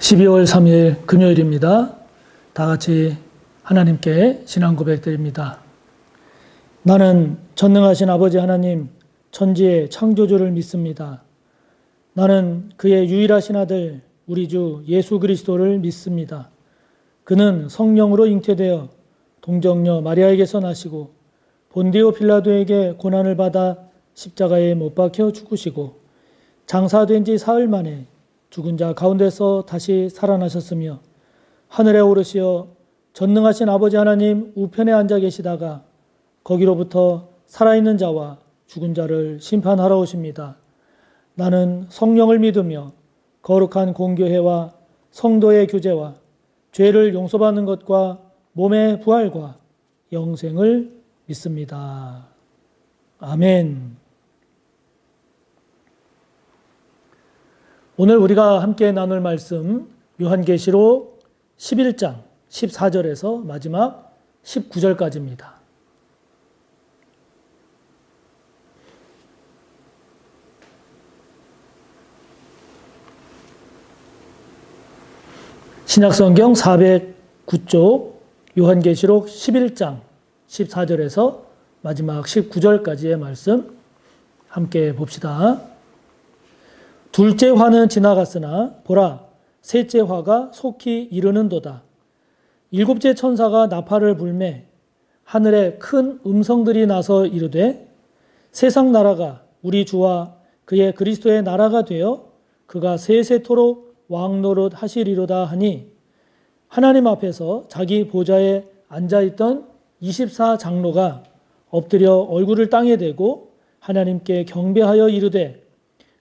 12월 3일 금요일입니다. 다 같이 하나님께 신앙 고백드립니다. 나는 전능하신 아버지 하나님, 천지의 창조주를 믿습니다. 나는 그의 유일하신 아들, 우리 주 예수 그리스도를 믿습니다. 그는 성령으로 잉태되어 동정녀 마리아에게서 나시고 본디오 빌라도에게 고난을 받아 십자가에 못 박혀 죽으시고 장사된 지 사흘 만에 죽은 자 가운데서 다시 살아나셨으며 하늘에 오르시어 전능하신 아버지 하나님 우편에 앉아 계시다가 거기로부터 살아있는 자와 죽은 자를 심판하러 오십니다. 나는 성령을 믿으며 거룩한 공교회와 성도의 교제와 죄를 용서받는 것과 몸의 부활과 영생을 믿습니다. 아멘. 오늘 우리가 함께 나눌 말씀 요한계시록 11장 14절에서 마지막 19절까지입니다. 신약성경 409쪽 요한계시록 11장 14절에서 마지막 19절까지의 말씀 함께 봅시다. 둘째 화는 지나갔으나 보라 셋째 화가 속히 이르는도다. 일곱째 천사가 나팔을 불매 하늘에 큰 음성들이 나서 이르되 세상 나라가 우리 주와 그의 그리스도의 나라가 되어 그가 세세토록 왕노릇 하시리로다 하니 하나님 앞에서 자기 보좌에 앉아있던 24장로가 엎드려 얼굴을 땅에 대고 하나님께 경배하여 이르되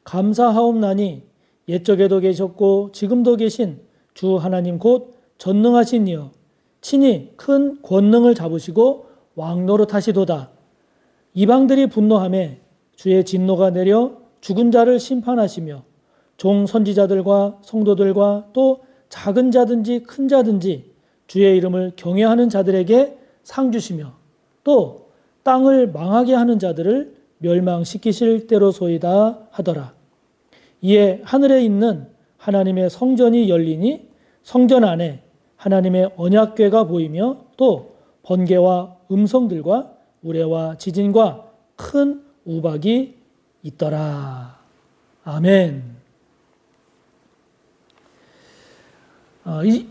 감사하옵나니 옛적에도 계셨고 지금도 계신 주 하나님 곧 전능하신 이여 친히 큰 권능을 잡으시고 왕노릇하시도다. 이방들이 분노하매 주의 진노가 내려 죽은 자를 심판하시며 종 선지자들과 성도들과 또 작은 자든지 큰 자든지 주의 이름을 경외하는 자들에게 상 주시며 또 땅을 망하게 하는 자들을 멸망시키실 때로소이다 하더라. 이에 하늘에 있는 하나님의 성전이 열리니 성전 안에 하나님의 언약궤가 보이며 또 번개와 음성들과 우레와 지진과 큰 우박이 있더라. 아멘.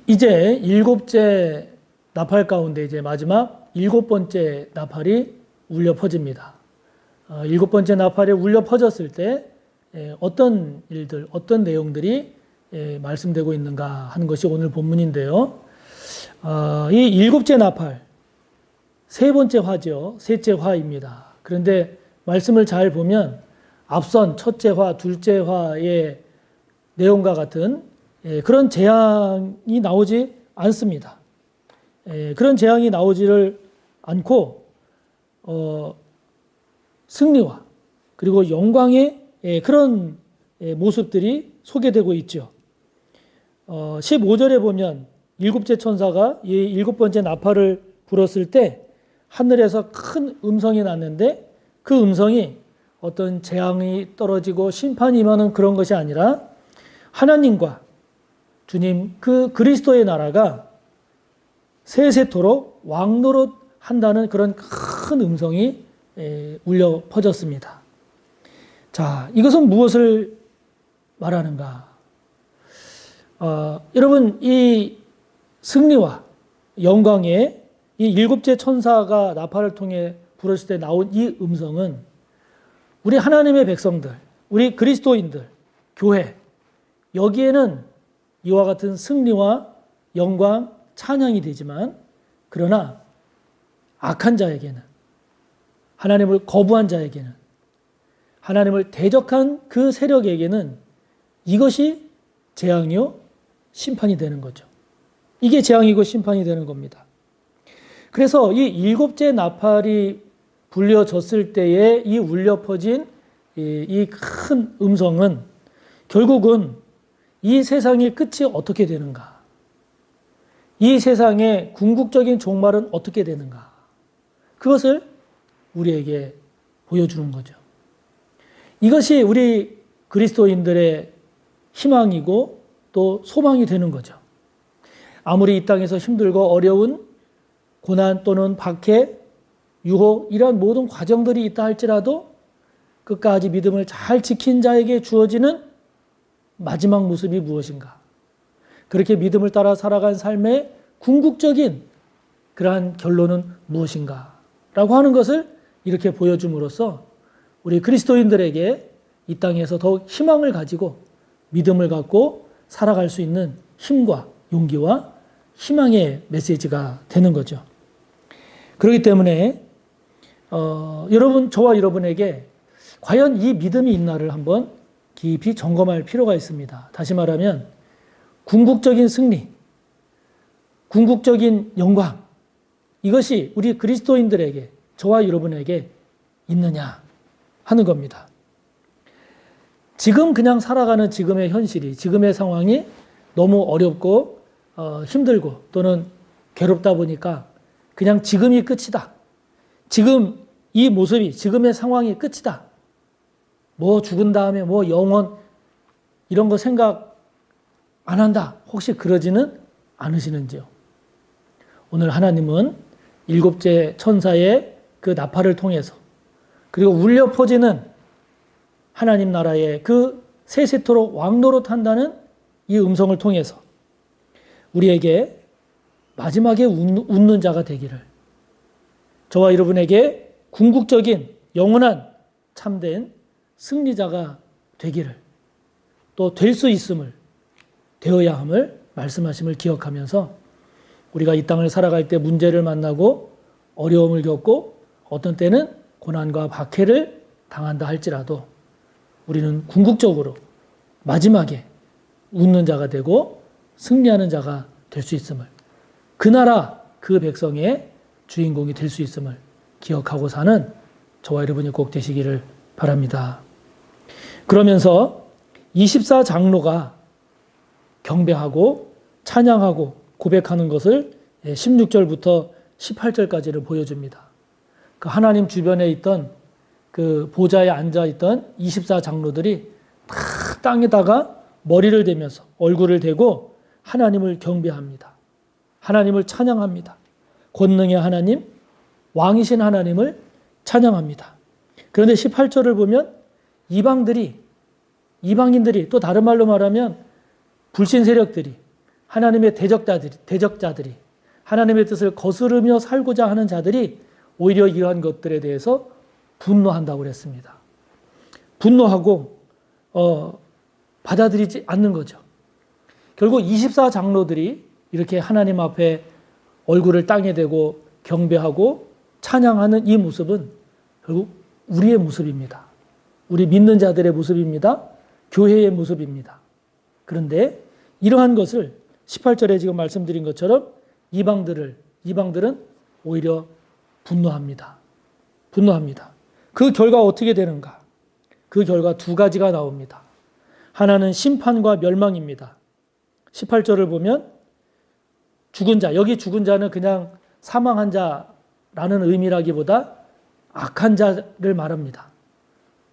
이제 일곱째 나팔 가운데 이제 마지막 일곱 번째 나팔이 울려 퍼집니다. 일곱 번째 나팔이 울려 퍼졌을 때 어떤 일들, 어떤 내용들이 말씀되고 있는가 하는 것이 오늘 본문인데요. 이 일곱째 나팔, 세 번째 화죠. 셋째 화입니다. 그런데 말씀을 잘 보면 앞선 첫째 화, 둘째 화의 내용과 같은 그런 재앙이 나오지 않습니다. 그런 재앙이 나오지를 않고 승리와 그리고 영광의 그런 모습들이 소개되고 있죠. 15절에 보면 일곱째 천사가 이 일곱 번째 나팔을 불었을 때 하늘에서 큰 음성이 났는데 그 음성이 어떤 재앙이 떨어지고 심판이 임하는 그런 것이 아니라 하나님과 주님 그 그리스도의 나라가 세세토록 왕노릇 한다는 그런 큰 음성이 울려 퍼졌습니다. 자, 이것은 무엇을 말하는가? 여러분, 이 승리와 영광의 이 일곱째 천사가 나팔을 통해 불었을 때 나온 이 음성은 우리 하나님의 백성들, 우리 그리스도인들, 교회, 여기에는 이와 같은 승리와 영광, 찬양이 되지만 그러나 악한 자에게는 하나님을 거부한 자에게는 하나님을 대적한 그 세력에게는 이것이 재앙이요 심판이 되는 거죠. 이게 재앙이고 심판이 되는 겁니다. 그래서 이 일곱째 나팔이 불려졌을 때에 이 울려 퍼진 이 큰 음성은 결국은 이 세상의 끝이 어떻게 되는가? 이 세상의 궁극적인 종말은 어떻게 되는가? 그것을 우리에게 보여주는 거죠. 이것이 우리 그리스도인들의 희망이고 또 소망이 되는 거죠. 아무리 이 땅에서 힘들고 어려운 고난 또는 박해, 유혹 이런 모든 과정들이 있다 할지라도 끝까지 믿음을 잘 지킨 자에게 주어지는 마지막 모습이 무엇인가? 그렇게 믿음을 따라 살아간 삶의 궁극적인 그러한 결론은 무엇인가? 라고 하는 것을 이렇게 보여줌으로써 우리 그리스도인들에게 이 땅에서 더욱 희망을 가지고 믿음을 갖고 살아갈 수 있는 힘과 용기와 희망의 메시지가 되는 거죠. 그렇기 때문에 여러분, 저와 여러분에게 과연 이 믿음이 있나를 한번 깊이 점검할 필요가 있습니다. 다시 말하면 궁극적인 승리, 궁극적인 영광, 이것이 우리 그리스도인들에게, 저와 여러분에게 있느냐 하는 겁니다. 지금 그냥 살아가는 지금의 현실이, 지금의 상황이 너무 어렵고 힘들고 또는 괴롭다 보니까 그냥 지금이 끝이다. 지금 이 모습이, 지금의 상황이 끝이다. 뭐 죽은 다음에 뭐 영원 이런 거 생각 안 한다. 혹시 그러지는 않으시는지요? 오늘 하나님은 일곱째 천사의 그 나팔을 통해서 그리고 울려 퍼지는 하나님 나라의 그 세세토록 왕노릇 한다는 이 음성을 통해서 우리에게 마지막에 웃는 자가 되기를, 저와 여러분에게 궁극적인 영원한 참된 승리자가 되기를, 또 될 수 있음을, 되어야 함을 말씀하심을 기억하면서 우리가 이 땅을 살아갈 때 문제를 만나고 어려움을 겪고 어떤 때는 고난과 박해를 당한다 할지라도 우리는 궁극적으로 마지막에 웃는 자가 되고 승리하는 자가 될 수 있음을, 그 나라 그 백성의 주인공이 될 수 있음을 기억하고 사는 저와 여러분이 꼭 되시기를 바랍니다. 그러면서 24장로가 경배하고 찬양하고 고백하는 것을 16절부터 18절까지를 보여줍니다. 그 하나님 주변에 있던 그 보좌에 앉아있던 24장로들이 다 땅에다가 머리를 대면서 얼굴을 대고 하나님을 경배합니다. 하나님을 찬양합니다. 권능의 하나님, 왕이신 하나님을 찬양합니다. 그런데 18절을 보면 이방인들이 또 다른 말로 말하면 불신 세력들이, 하나님의 대적자들이 하나님의 뜻을 거스르며 살고자 하는 자들이 오히려 이러한 것들에 대해서 분노한다고 그랬습니다. 분노하고 받아들이지 않는 거죠. 결국 24장로들이 이렇게 하나님 앞에 얼굴을 땅에 대고 경배하고 찬양하는 이 모습은 결국 우리의 모습입니다. 우리 믿는 자들의 모습입니다. 교회의 모습입니다. 그런데 이러한 것을 18절에 지금 말씀드린 것처럼 이방들은 오히려 분노합니다. 그 결과 어떻게 되는가? 그 결과 두 가지가 나옵니다. 하나는 심판과 멸망입니다. 18절을 보면 죽은 자, 여기 죽은 자는 그냥 사망한 자라는 의미라기보다 악한 자를 말합니다.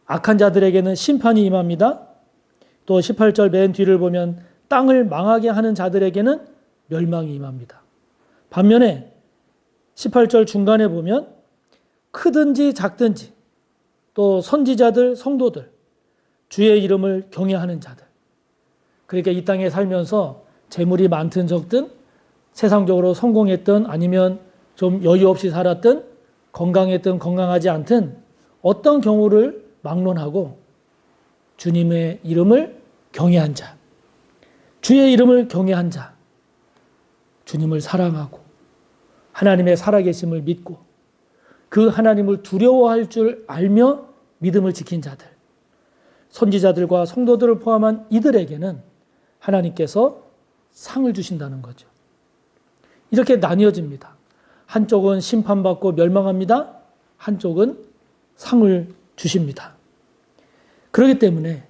악한 자들에게는 심판이 임합니다. 또 18절 맨 뒤를 보면 땅을 망하게 하는 자들에게는 멸망이 임합니다. 반면에 18절 중간에 보면 크든지 작든지 또 선지자들, 성도들, 주의 이름을 경외하는 자들, 그러니까 이 땅에 살면서 재물이 많든 적든 세상적으로 성공했든 아니면 좀 여유 없이 살았든 건강했든 건강하지 않든 어떤 경우를 막론하고 주님의 이름을 경외한 자, 주의 이름을 경외한 자, 주님을 사랑하고 하나님의 살아계심을 믿고 그 하나님을 두려워할 줄 알며 믿음을 지킨 자들, 선지자들과 성도들을 포함한 이들에게는 하나님께서 상을 주신다는 거죠. 이렇게 나뉘어집니다. 한쪽은 심판받고 멸망합니다. 한쪽은 상을 주십니다. 그렇기 때문에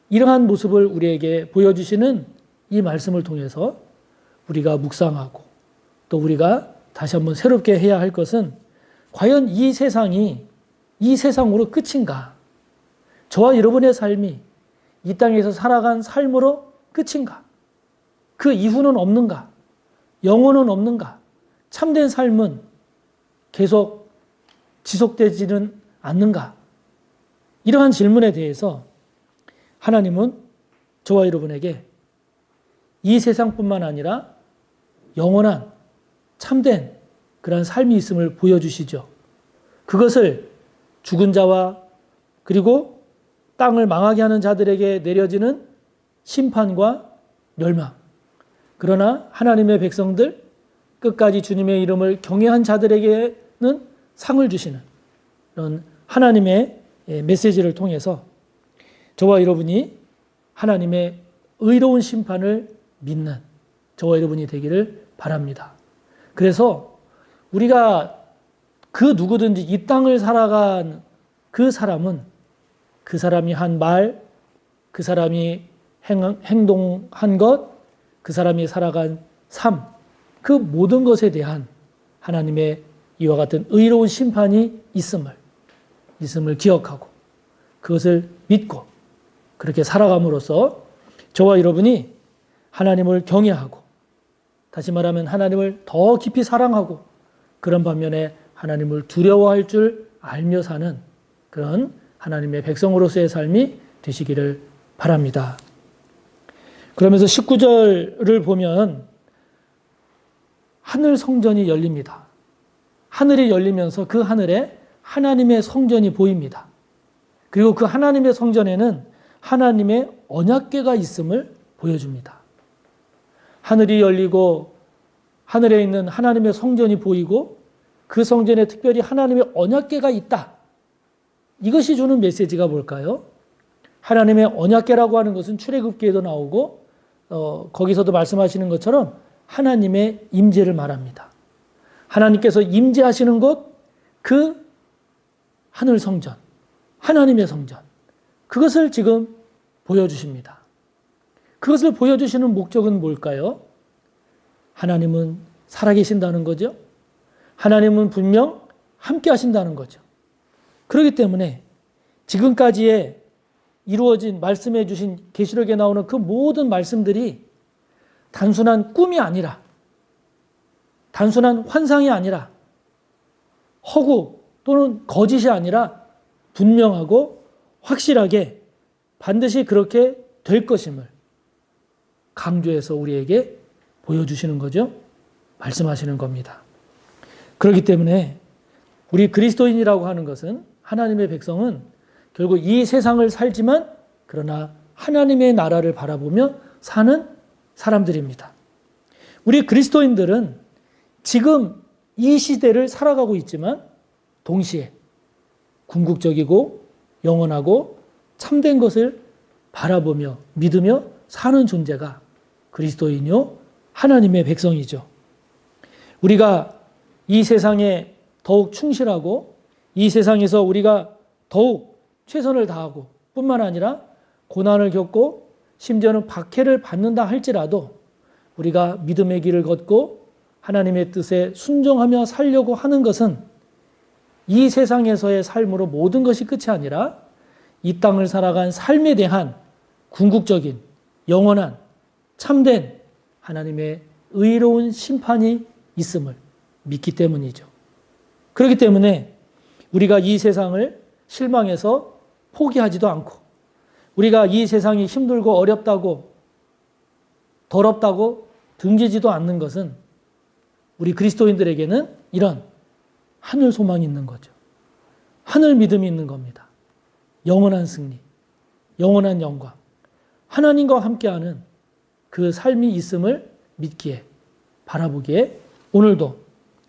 이러한 모습을 우리에게 보여주시는 이 말씀을 통해서 우리가 묵상하고 또 우리가 다시 한번 새롭게 해야 할 것은 과연 이 세상이 이 세상으로 끝인가? 저와 여러분의 삶이 이 땅에서 살아간 삶으로 끝인가? 그 이후는 없는가? 영혼은 없는가? 참된 삶은 계속 지속되지는 않는가? 이러한 질문에 대해서 하나님은 저와 여러분에게 이 세상뿐만 아니라 영원한 참된 그러한 삶이 있음을 보여주시죠. 그것을 죽은 자와 그리고 땅을 망하게 하는 자들에게 내려지는 심판과 멸망. 그러나 하나님의 백성들, 끝까지 주님의 이름을 경외한 자들에게는 상을 주시는 그런 하나님의 메시지를 통해서 저와 여러분이 하나님의 의로운 심판을 믿는 저와 여러분이 되기를 바랍니다. 그래서 우리가 그 누구든지 이 땅을 살아간 그 사람은 그 사람이 한 말, 그 사람이 행동한 것, 그 사람이 살아간 삶, 그 모든 것에 대한 하나님의 이와 같은 의로운 심판이 있음을 기억하고 그것을 믿고 그렇게 살아감으로써 저와 여러분이 하나님을 경외하고 다시 말하면 하나님을 더 깊이 사랑하고 그런 반면에 하나님을 두려워할 줄 알며 사는 그런 하나님의 백성으로서의 삶이 되시기를 바랍니다. 그러면서 19절을 보면 하늘 성전이 열립니다. 하늘이 열리면서 그 하늘에 하나님의 성전이 보입니다. 그리고 그 하나님의 성전에는 하나님의 언약궤가 있음을 보여줍니다. 하늘이 열리고 하늘에 있는 하나님의 성전이 보이고 그 성전에 특별히 하나님의 언약궤가 있다. 이것이 주는 메시지가 뭘까요? 하나님의 언약궤라고 하는 것은 출애굽기에도 나오고 거기서도 말씀하시는 것처럼 하나님의 임재를 말합니다. 하나님께서 임재하시는 곳, 그 하늘 성전, 하나님의 성전, 그것을 지금 보여주십니다. 그것을 보여주시는 목적은 뭘까요? 하나님은 살아계신다는 거죠. 하나님은 분명 함께 하신다는 거죠. 그렇기 때문에 지금까지의 이루어진 말씀해 주신 계시록에 나오는 그 모든 말씀들이 단순한 꿈이 아니라 단순한 환상이 아니라 허구 또는 거짓이 아니라 분명하고 확실하게 반드시 그렇게 될 것임을 강조해서 우리에게 보여주시는 거죠. 말씀하시는 겁니다. 그렇기 때문에 우리 그리스도인이라고 하는 것은 하나님의 백성은 결국 이 세상을 살지만 그러나 하나님의 나라를 바라보며 사는 사람들입니다. 우리 그리스도인들은 지금 이 시대를 살아가고 있지만 동시에 궁극적이고 영원하고 참된 것을 바라보며 믿으며 사는 존재가 그리스도인이요 하나님의 백성이죠. 우리가 이 세상에 더욱 충실하고 이 세상에서 우리가 더욱 최선을 다하고 뿐만 아니라 고난을 겪고 심지어는 박해를 받는다 할지라도 우리가 믿음의 길을 걷고 하나님의 뜻에 순종하며 살려고 하는 것은 이 세상에서의 삶으로 모든 것이 끝이 아니라 이 땅을 살아간 삶에 대한 궁극적인 영원한 참된 하나님의 의로운 심판이 있음을 믿기 때문이죠. 그렇기 때문에 우리가 이 세상을 실망해서 포기하지도 않고 우리가 이 세상이 힘들고 어렵다고 더럽다고 등지지도 않는 것은 우리 그리스도인들에게는 이런 하늘 소망이 있는 거죠. 하늘 믿음이 있는 겁니다. 영원한 승리, 영원한 영광, 하나님과 함께하는 그 삶이 있음을 믿기에 바라보기에 오늘도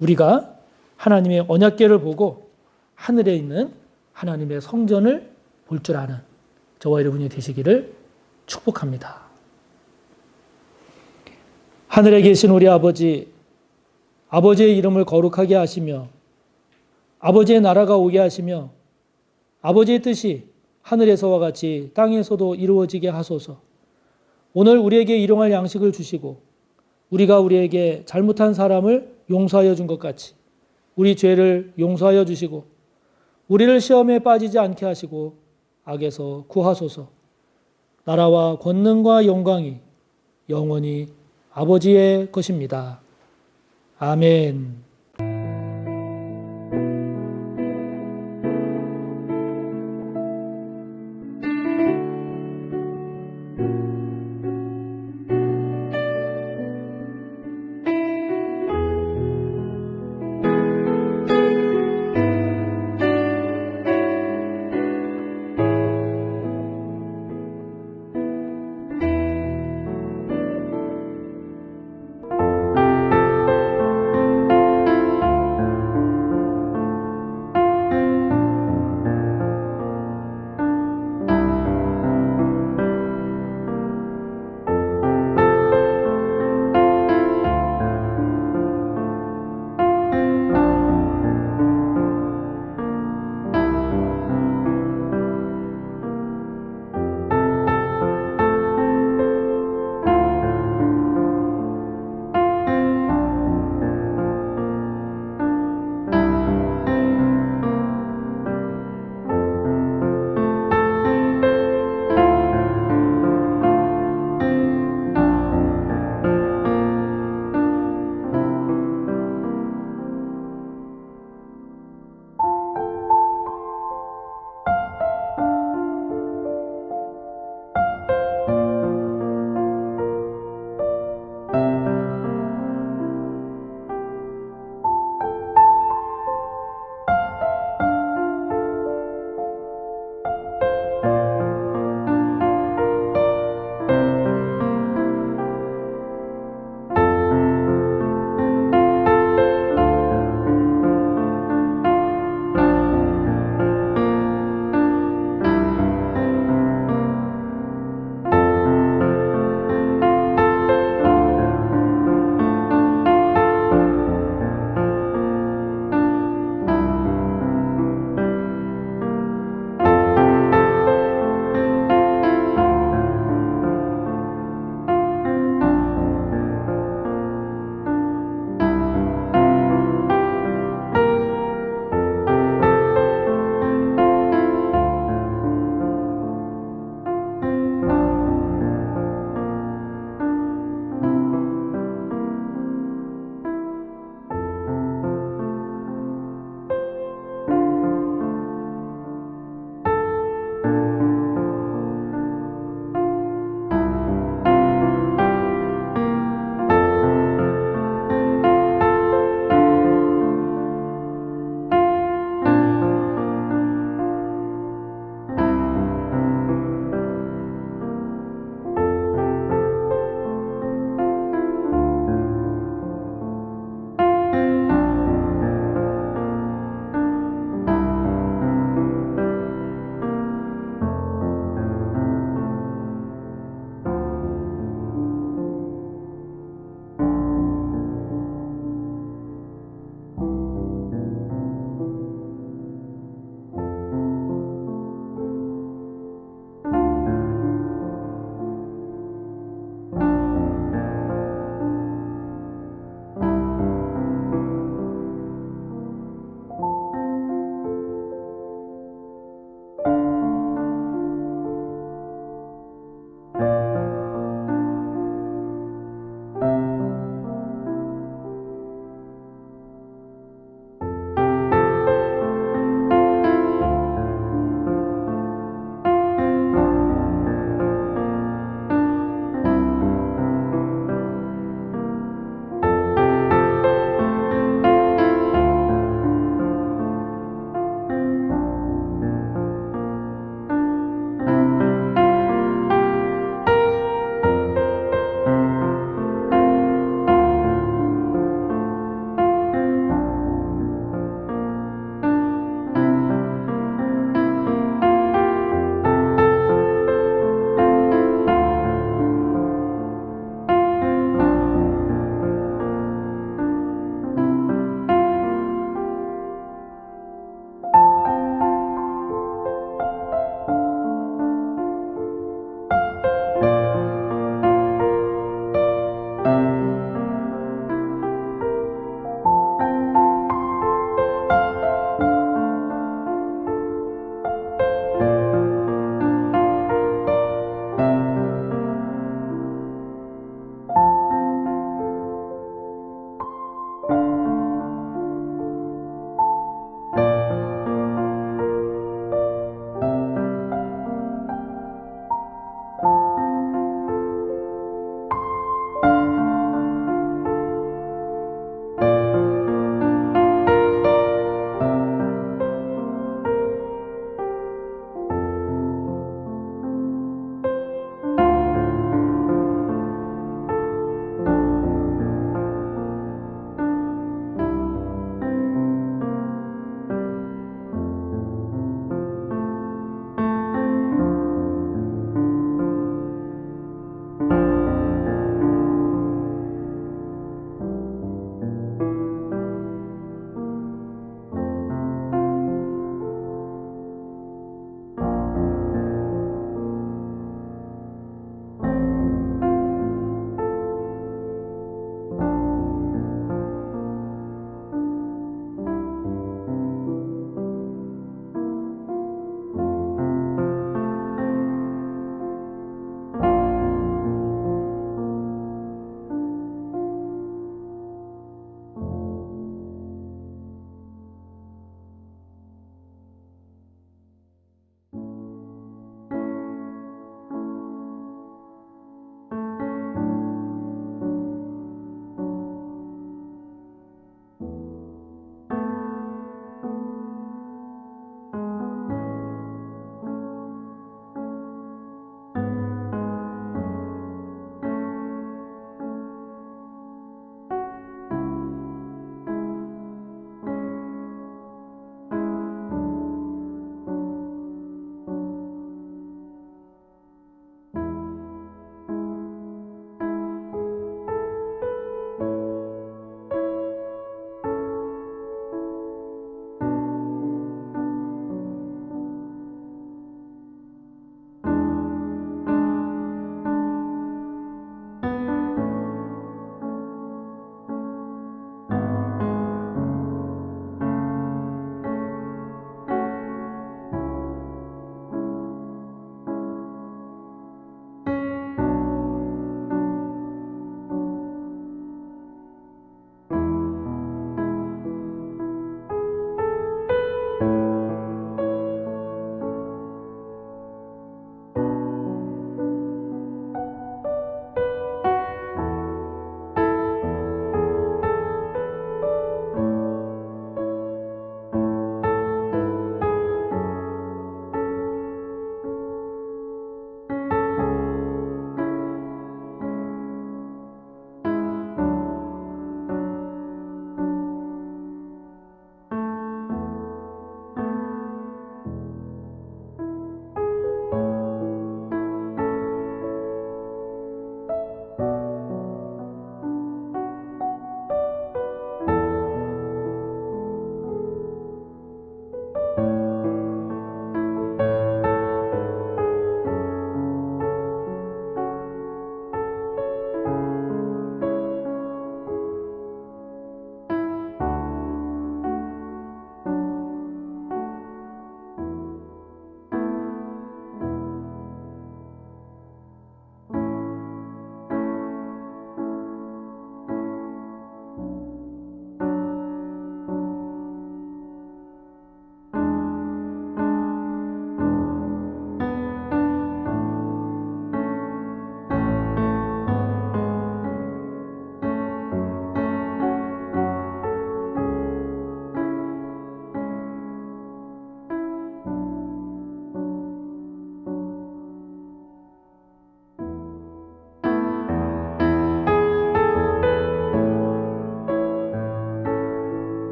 우리가 하나님의 언약궤를 보고 하늘에 있는 하나님의 성전을 볼 줄 아는 저와 여러분이 되시기를 축복합니다. 하늘에 계신 우리 아버지, 아버지의 이름을 거룩하게 하시며 아버지의 나라가 오게 하시며 아버지의 뜻이 하늘에서와 같이 땅에서도 이루어지게 하소서. 오늘 우리에게 일용할 양식을 주시고 우리가 우리에게 잘못한 사람을 용서하여 준 것 같이 우리 죄를 용서하여 주시고 우리를 시험에 빠지지 않게 하시고 악에서 구하소서. 나라와 권능과 영광이 영원히 아버지의 것입니다. 아멘.